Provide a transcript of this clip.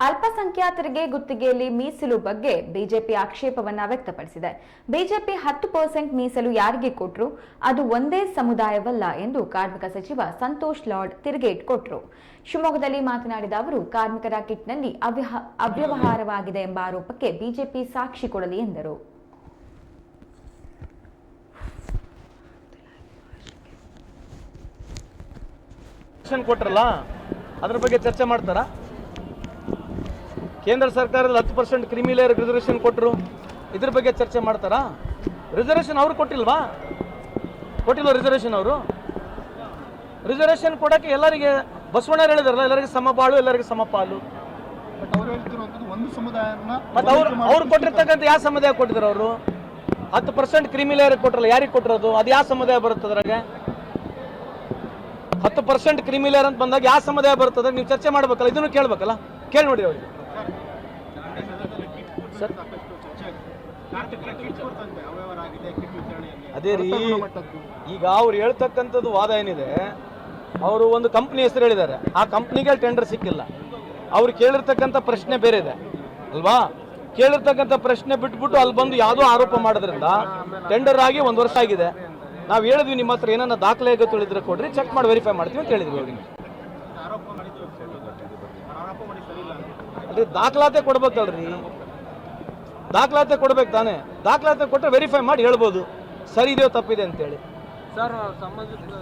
ಅಲ್ಪಸಂಖ್ಯಾತರಿಗೆ ಗುತ್ತಿಗೆಯಲ್ಲಿ ಮೀಸಲು ಬಗ್ಗೆ ಬಿಜೆಪಿ ಆಕ್ಷೇಪವನ್ನ ವ್ಯಕ್ತಪಡಿಸಿದೆ. ಬಿಜೆಪಿ 10% ಮೀಸಲು ಯಾರಿಗೆ ಕೊಟ್ರು, ಅದು ಒಂದೇ ಸಮುದಾಯವಲ್ಲ ಎಂದು ಕಾರ್ಮಿಕ ಸಚಿವ ಸಂತೋಷ್ ಲಾಡ್ ತಿರುಗೇಟು ಕೊಟ್ಟರು. ಶಿವಮೊಗ್ಗದಲ್ಲಿ ಮಾತನಾಡಿದ ಅವರು, ಕಾರ್ಮಿಕರ ಕಿಟ್ನಲ್ಲಿ ಅವ್ಯವಹಾರವಾಗಿದೆ ಎಂಬ ಆರೋಪಕ್ಕೆ ಬಿಜೆಪಿ ಸಾಕ್ಷಿ ಕೊಡಲಿ ಎಂದರು. ಕೊಟ್ರಲ್ಲ ಅದರ ಬಗ್ಗೆ ಚರ್ಚೆ ಮಾಡ್ತಾರಾ? ಕೇಂದ್ರ ಸರ್ಕಾರದಲ್ಲಿ 10% ಕ್ರಿಮಿ ಲೇಯರ್ ರಿಸರ್ವೇಷನ್ ಕೊಟ್ಟರು, ಇದ್ರ ಬಗ್ಗೆ ಚರ್ಚೆ ಮಾಡ್ತಾರಾ? ರಿಸರ್ವೇಷನ್ ಅವರು ಕೊಟ್ಟಿಲ್ವಾ? ರಿಸರ್ವೇಷನ್ ಅವರು ರಿಸರ್ವೇಷನ್ ಕೊಡಕ್ಕೆ ಎಲ್ಲರಿಗೆ ಬಸವಣ್ಣ ಹೇಳಿದಾರಲ್ಲ, ಎಲ್ಲರಿಗೆ ಸಮಬಾಳು, ಎಲ್ಲರಿಗೆ ಸಮಪಾಲು. ಮತ್ತೆ ಅವ್ರು ಕೊಟ್ಟಿರ್ತಕ್ಕಂಥ ಯಾವ ಸಮುದಾಯ ಕೊಟ್ಟಿದ್ರು? ಅವರು 10% ಕ್ರಿಮಿ ಲೇಯರ್ ಕೊಟ್ರಲ್ಲ, ಯಾರಿಗೆ ಕೊಟ್ಟಿರೋದು? ಅದು ಯಾವ ಸಮುದಾಯ ಬರುತ್ತೆ? ಅದ್ರಾಗೆ 10% ಕ್ರಿಮಿ ಲೇಯರ್ ಅಂತ ಬಂದಾಗ ಯಾವ ಸಮುದಾಯ ಬರ್ತದೆ? ನೀವು ಚರ್ಚೆ ಮಾಡ್ಬೇಕಲ್ಲ, ಇದನ್ನು ಕೇಳ್ಬೇಕಲ್ಲ. ಕೇಳಿ ನೋಡಿ ಅವ್ರಿಗೆ. ಅದೇ ರೀ, ಈಗ ಅವ್ರು ಹೇಳ್ತಕ್ಕಂಥದ್ದು ವಾದ ಏನಿದೆ, ಅವರು ಒಂದು ಕಂಪ್ನಿ ಹೆಸರು ಹೇಳಿದ್ದಾರೆ, ಆ ಕಂಪ್ನಿಗೆ ಟೆಂಡರ್ ಸಿಕ್ಕಿಲ್ಲ. ಅವ್ರು ಕೇಳಿರ್ತಕ್ಕಂಥ ಪ್ರಶ್ನೆ ಬೇರೆ ಇದೆ ಅಲ್ವಾ? ಕೇಳಿರ್ತಕ್ಕಂಥ ಪ್ರಶ್ನೆ ಬಿಟ್ಬಿಟ್ಟು ಅಲ್ಲಿ ಬಂದು ಯಾವುದೋ ಆರೋಪ ಮಾಡೋದ್ರಿಂದ ಟೆಂಡರ್ ಆಗಿ 1 ವರ್ಷ ಆಗಿದೆ. ನಾವು ಹೇಳಿದ್ವಿ ನಿಮ್ಮ ಹತ್ರ ಏನನ್ನ ದಾಖಲೆ ತಿಳಿದ್ರೆ ಕೊಡ್ರಿ, ಚೆಕ್ ಮಾಡಿ ವೆರಿಫೈ ಮಾಡ್ತೀವಿ ಅಂತ ಹೇಳಿದ್ವಿ ಅವ್ರಿಗೆ. ಅದೇ ದಾಖಲಾತಿ ಕೊಡ್ಬೇಕಲ್ರಿ, ದಾಖಲಾತಿ ಕೊಡ್ಬೇಕು ತಾನೆ. ದಾಖಲಾತಿ ಕೊಟ್ಟರೆ ವೆರಿಫೈ ಮಾಡಿ ಹೇಳ್ಬೋದು ಸರಿ ಇದೆಯೋ ತಪ್ಪಿದೆ ಅಂತೇಳಿ. ಸರ್ ಸಂಬಂಧಿಸಿದ